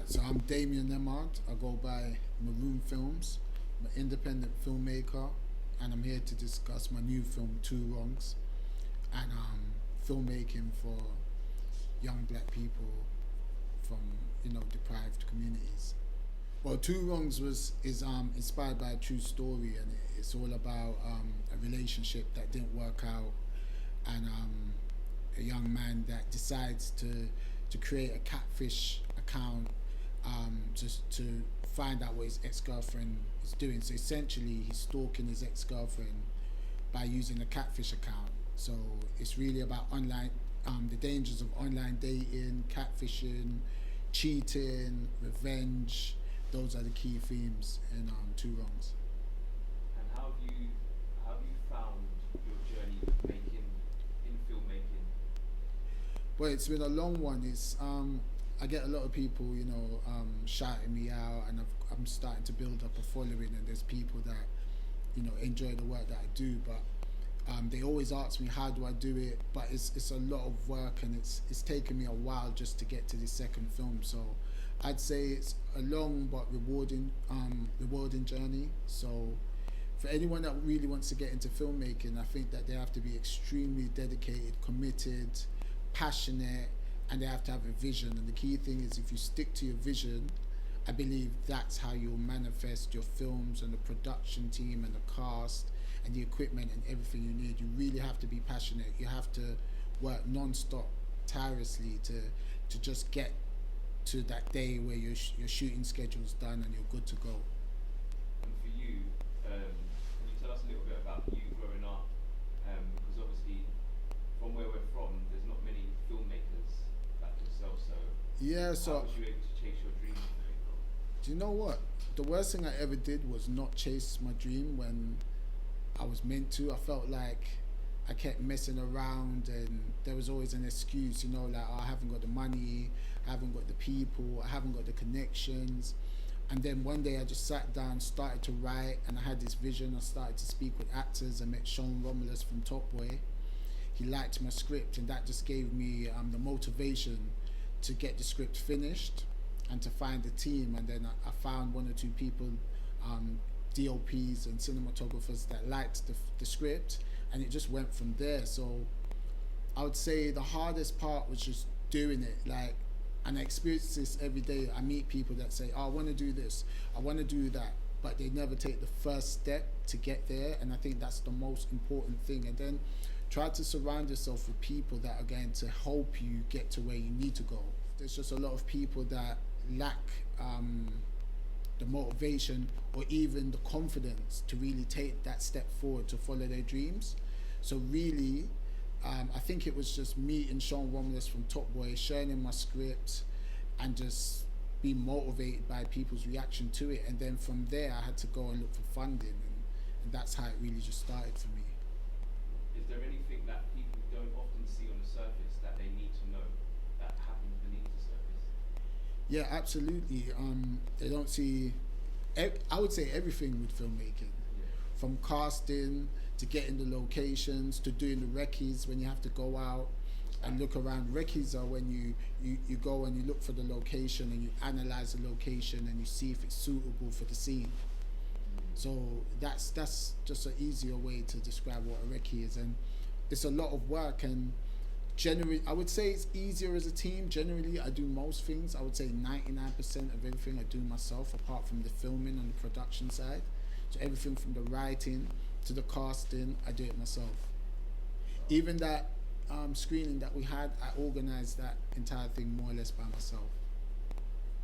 So I'm Damien Nemard. I go by Maroon Films. I'm an independent filmmaker, and I'm here to discuss my new film, Two Wrongs, and filmmaking for young black people from deprived communities. Well, Two Wrongs is inspired by a true story, and it's all about a relationship that didn't work out, and a young man that decides to create a catfish account just to find out what his ex-girlfriend is doing. So essentially, he's stalking his ex-girlfriend by using a catfish account. So it's really about online, the dangers of online dating, catfishing, cheating, revenge. Those are the key themes in Two Wrongs. And how have you found your journey making in filmmaking? Well, it's been a long one. It's I get a lot of people, shouting me out, and I'm starting to build up a following. And there's people that, enjoy the work that I do, but they always ask me how do I do it. But it's a lot of work, and it's taken me a while just to get to the second film. So I'd say it's a long but rewarding journey. So for anyone that really wants to get into filmmaking, I think that they have to be extremely dedicated, committed, passionate, and they have to have a vision. And the key thing is, if you stick to your vision, I believe that's how you'll manifest your films and the production team and the cast and the equipment and everything you need. You really have to be passionate. You have to work non-stop, tirelessly to just get to that day where your shooting schedule's done and you're good to go. And for you, can you tell us a little bit about you growing up? Because obviously, from where we're from, there's not many filmmakers like yourself. So Yeah, how so was you able to chase your dreams? do you know what? The worst thing I ever did was not chase my dream when I was meant to. I felt like I kept messing around, and there was always an excuse, like, oh, I haven't got the money, I haven't got the people, I haven't got the connections. And then one day I just sat down, started to write, and I had this vision. I started to speak with actors. I met Sean Romulus from Top Boy. He liked my script, and that just gave me the motivation to get the script finished and to find a team. And then I found one or two people, DOPs and cinematographers that liked the script, and it just went from there. So I would say the hardest part was just doing it, and I experience this every day. I meet people that say, oh, I want to do this, I want to do that, but they never take the first step to get there. And I think that's the most important thing. And then try to surround yourself with people that are going to help you get to where you need to go. There's just a lot of people that lack the motivation or even the confidence to really take that step forward to follow their dreams. So really, I think it was just meeting Sean Romulus from Top Boy, sharing in my script, and just being motivated by people's reaction to it. And then from there, I had to go and look for funding, and that's how it really just started for me. Is there anything that people don't often see on the surface that they need to know that happens beneath the surface? Yeah, absolutely. They don't see, I would say, everything with filmmaking, from casting to getting the locations to doing the recce's when you have to go out and look around. Recce's are when you go and you look for the location and you analyze the location and you see if it's suitable for the scene. So that's just an easier way to describe what a recce is. And it's a lot of work, and generally I would say it's easier as a team. Generally I do most things. I would say 99% of everything I do myself, apart from the filming and the production side. So everything from the writing to the casting, I do it myself. Even that screening that we had, I organized that entire thing more or less by myself.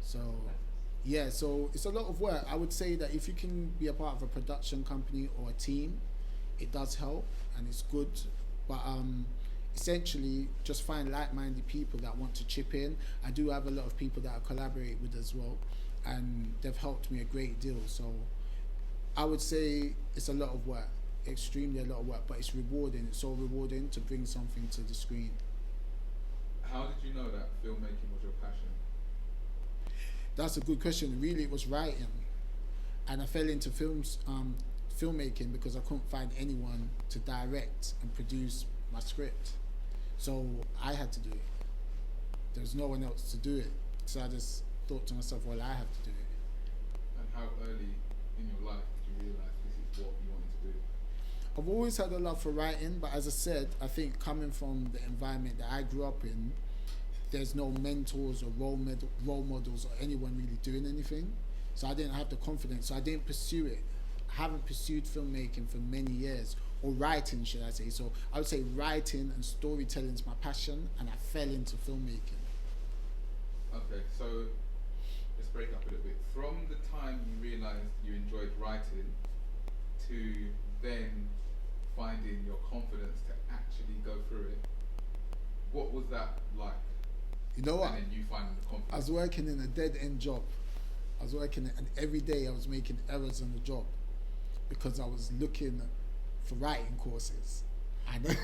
So yeah, so it's a lot of work. I would say that if you can be a part of a production company or a team, it does help and it's good. But essentially, just find like-minded people that want to chip in. I do have a lot of people that I collaborate with as well, and they've helped me a great deal. So I would say it's a lot of work, extremely a lot of work, but it's rewarding. It's so rewarding to bring something to the screen. How did you know that filmmaking was your passion? That's a good question. Really, it was writing, and I fell into filmmaking because I couldn't find anyone to direct and produce my script. So I had to do it. There was no one else to do it. So I just thought to myself, well, I have to do it. And how early in your life did you realise this is what you wanted to do? I've always had a love for writing, but as I said, I think coming from the environment that I grew up in, there's no mentors or role models or anyone really doing anything. So I didn't have the confidence, so I didn't pursue it. I haven't pursued filmmaking for many years, or writing, should I say. So I would say writing and storytelling is my passion, and I fell into filmmaking. Okay, so let's break up a little bit. From the time you realised you enjoyed writing to then finding your confidence to actually go through it, what was that like? You know what? And then you finding the confidence. I was working in a dead-end job. And every day I was making errors on the job because I was looking for writing courses. And,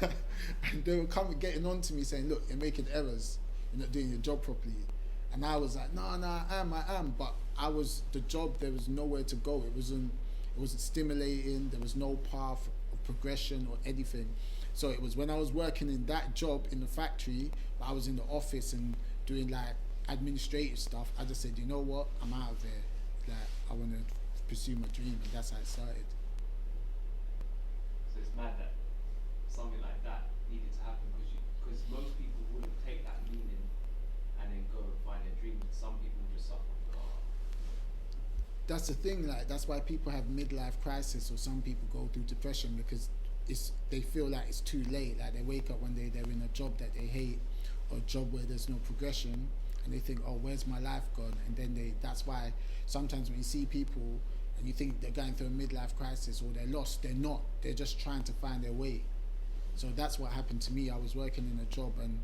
and they were getting on to me saying, look, you're making errors, you're not doing your job properly. And I was like, no, I am. But the job, there was nowhere to go. It wasn't stimulating, there was no path of progression or anything. So it was when I was working in that job in the factory, but I was in the office and doing like administrative stuff, I just said, you know what, I'm out of there. Like, I want to pursue my dream, and that's how it started. So it's mad that something like that needed to happen because most people wouldn't take that meaning and then go and find their dream. Some people just suffer. That's the thing, like that's why people have midlife crisis, or some people go through depression because they feel like it's too late. Like they wake up one day, they're in a job that they hate, or a job where there's no progression, and they think, oh, where's my life gone? And then that's why sometimes when you see people and you think they're going through a midlife crisis or they're lost, they're not. They're just trying to find their way. So that's what happened to me. I was working in a job and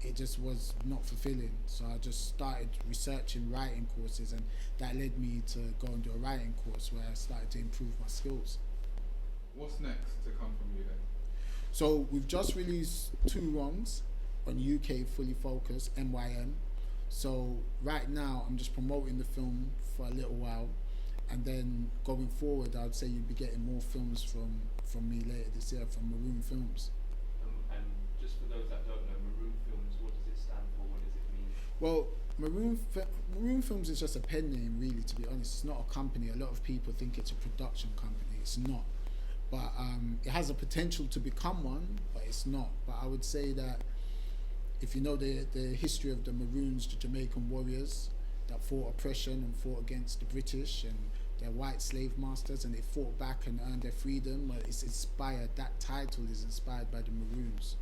it just was not fulfilling. So I just started researching writing courses, and that led me to go and do a writing course where I started to improve my skills. What's next to come from you then? So we've just released 2 runs on UK Fully Focused, MYM. So right now I'm just promoting the film for a little while, and then going forward I'd say you'll be getting more films from me later this year from Maroon Films. And just for those that don't know, Maroon Films, what does it stand for? What does it mean? Well, Maroon Films is just a pen name, really, to be honest. It's not a company. A lot of people think it's a production company. It's not. But it has a potential to become one, but it's not. But I would say that if you know the history of the Maroons, the Jamaican warriors that fought oppression and fought against the British and their white slave masters, and they fought back and earned their freedom, well, it's inspired, that title is inspired by the Maroons,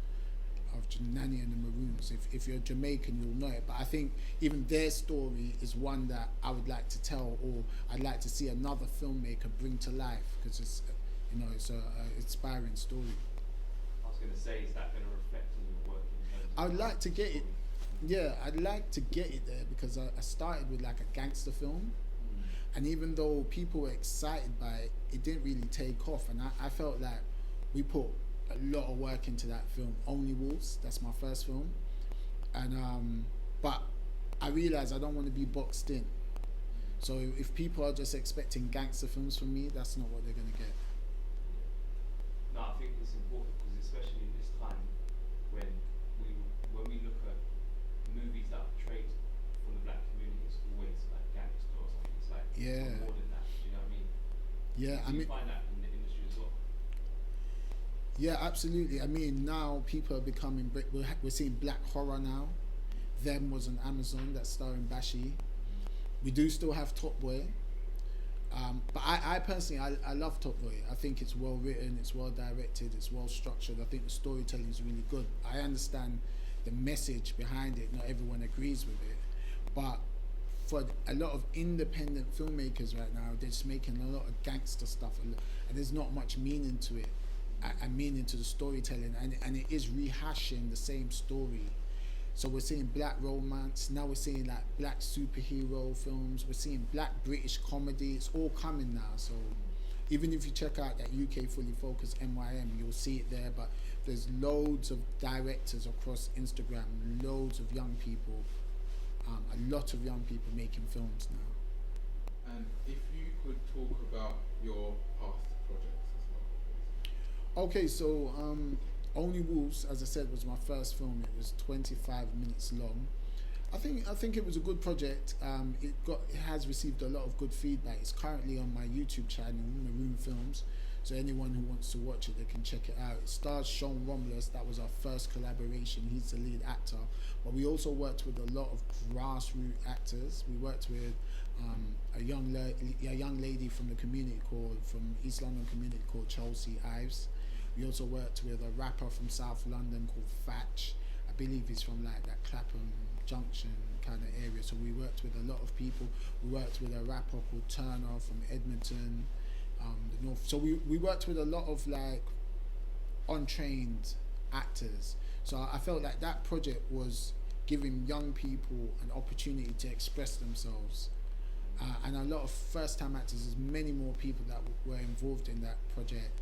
of Nanny and the Maroons. If you're Jamaican, you'll know it. But I think even their story is one that I would like to tell, or I'd like to see another filmmaker bring to life, because it's, it's a inspiring story. I was going to say, is that going to reflect in your work in terms of... I would like to get it, yeah, I'd like to get it there, because I started with like a gangster film, and even though people were excited by it, it didn't really take off, and I felt like we put a lot of work into that film. Only Wolves, that's my first film, and but I realized I don't want to be boxed in. So if people are just expecting gangster films from me, that's not what they're going to get. No, I think it's important, because especially in this time when we look at movies that are portrayed from the black community, it's always like gangster or something. It's like more than that. Do you know what I mean? Yeah, Do you find that in the industry as well? Yeah, absolutely. I mean, now people are becoming, we're seeing black horror now. Them was on Amazon, that's starring Bashi. We do still have Top Boy. But I personally, I love Top Boy. I think it's well written, it's well directed, it's well structured. I think the storytelling is really good. I understand the message behind it. Not everyone agrees with it. But for a lot of independent filmmakers right now, they're just making a lot of gangster stuff, and there's not much meaning to it, and meaning to the storytelling, and it is rehashing the same story. So we're seeing black romance, now we're seeing like black superhero films, we're seeing black British comedy, it's all coming now. So even if you check out that UK Fully Focused MYM, you'll see it there, but there's loads of directors across Instagram, loads of young people, a lot of young people making films now. And if you could talk about your past projects as well. Okay, so Only Wolves, as I said, was my first film. It was 25 minutes long. I think it was a good project. It has received a lot of good feedback. It's currently on my YouTube channel, Maroon Films. So anyone who wants to watch it, they can check it out. It stars Sean Romulus. That was our first collaboration. He's the lead actor. But we also worked with a lot of grassroots actors. We worked with a young lady from the community from East London community called Chelsea Ives. We also worked with a rapper from South London called Fatch. I believe he's from like that Clapham Junction kind of area. So we worked with a lot of people. We worked with a rapper called Turner from Edmonton, the North. So we worked with a lot of like untrained actors. So I felt like that project was giving young people an opportunity to express themselves. And a lot of first-time actors. There's many more people that were involved in that project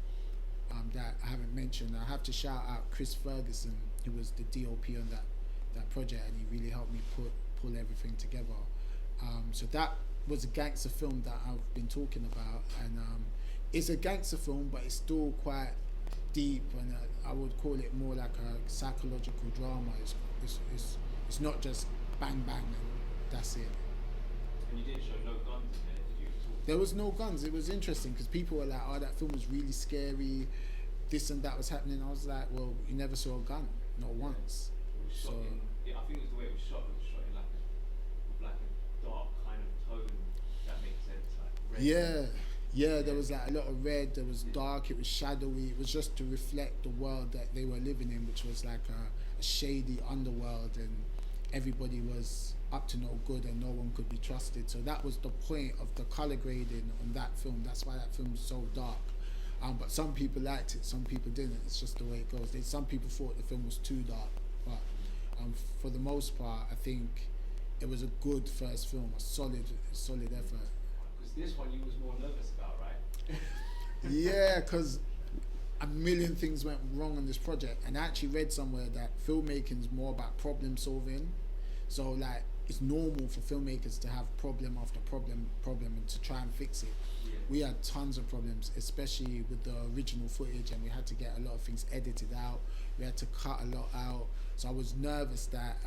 that I haven't mentioned. I have to shout out Chris Ferguson, who was the DOP on that project, and he really helped me pull everything together. So that was a gangster film that I've been talking about, and it's a gangster film, but it's still quite deep, and I would call it more like a psychological drama. It's not just bang bang and that's it. And you didn't show no guns in there, did you? At all? There was no guns. It was interesting because people were like, "Oh, that film was really scary. This and that was happening." I was like, "Well, you never saw a gun, not once." It was shot So in, I think it was the way it was shot. It was shot in like a dark kind of tone. If that makes sense, like red. yeah, there was like a lot of red. There was dark. It was shadowy. It was just to reflect the world that they were living in, which was like a shady underworld, and everybody was up to no good and no one could be trusted. So that was the point of the color grading on that film. That's why that film was so dark. But some people liked it, some people didn't. It's just the way it goes. Some people thought the film was too dark, but for the most part, I think it was a good first film, a solid effort. Because this one you was more nervous about, right? Yeah, because a million things went wrong on this project, and I actually read somewhere that filmmaking is more about problem solving. So like, it's normal for filmmakers to have problem after problem and to try and fix it. Yeah. We had tons of problems, especially with the original footage, and we had to get a lot of things edited out. We had to cut a lot out. So I was nervous that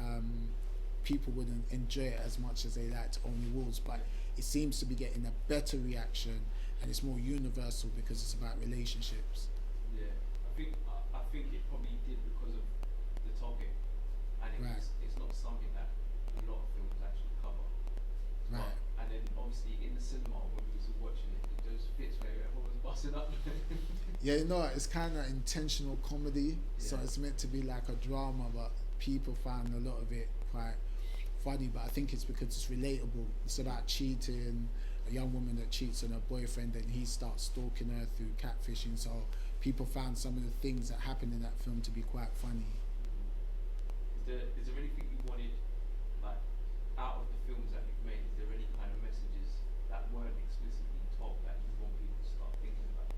people wouldn't enjoy it as much as they liked Only Wolves, but it seems to be getting a better reaction, and it's more universal because it's about relationships. Yeah, I think it probably did because of the topic, and it's not something that a lot of films actually cover. Right. And then obviously in the cinema when we was watching it, those bits where everyone was busting up. Yeah, you know, it's kind of intentional comedy, so Yeah. it's meant to be like a drama, but people found a lot of it quite funny. But I think it's because it's relatable. It's about cheating, a young woman that cheats on her boyfriend, and he starts stalking her through catfishing. So people found some of the things that happened in that film to be quite funny. Is there anything you wanted, like, out of the films that you've made? Is there any kind of messages that weren't explicitly told that you want people to start thinking about?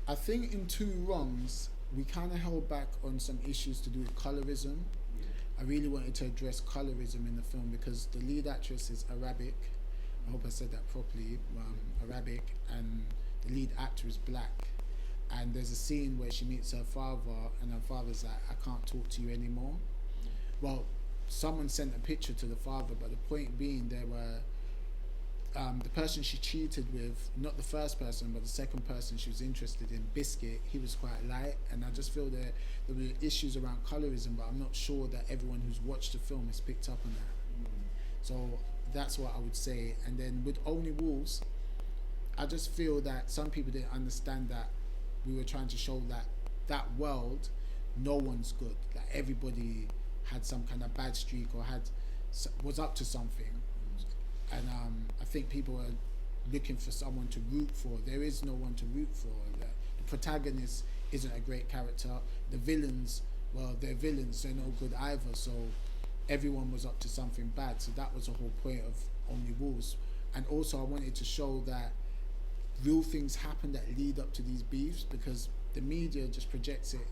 I think in Two Wrongs, we kind of held back on some issues to do with colorism. Yeah. I really wanted to address colorism in the film because the lead actress is Arabic. I hope I said that properly. Arabic, and the lead actor is black. And there's a scene where she meets her father, and her father's like, "I can't talk to you anymore." Well, someone sent a picture to the father, but the point being, there were the person she cheated with, not the first person, but the second person she was interested in, Biscuit, he was quite light, and I just feel that there were issues around colorism, but I'm not sure that everyone who's watched the film has picked up on that. So that's what I would say. And then with Only Wolves, I just feel that some people didn't understand that we were trying to show that that world, no one's good. Like everybody had some kind of bad streak or was up to something. And I think people are looking for someone to root for. There is no one to root for. The protagonist isn't a great character. The villains, well, they're villains, they're no good either. So everyone was up to something bad. So that was the whole point of Only Wolves. And also I wanted to show that real things happen that lead up to these beefs, because the media just projects it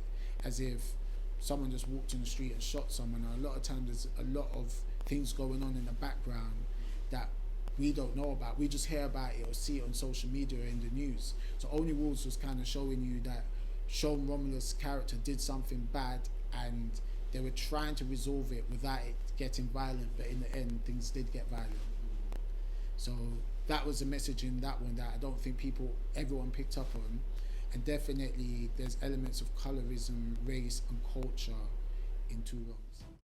as if someone just walked in the street and shot someone. And a lot of times there's a lot of things going on in the background that we don't know about. We just hear about it or see it on social media or in the news. So Only Wolves was kind of showing you that Sean Romulus' character did something bad, and they were trying to resolve it without it getting violent, but in the end things did get violent. So that was a message in that one that I don't think everyone picked up on. And definitely there's elements of colorism, race and culture in Two Wrongs.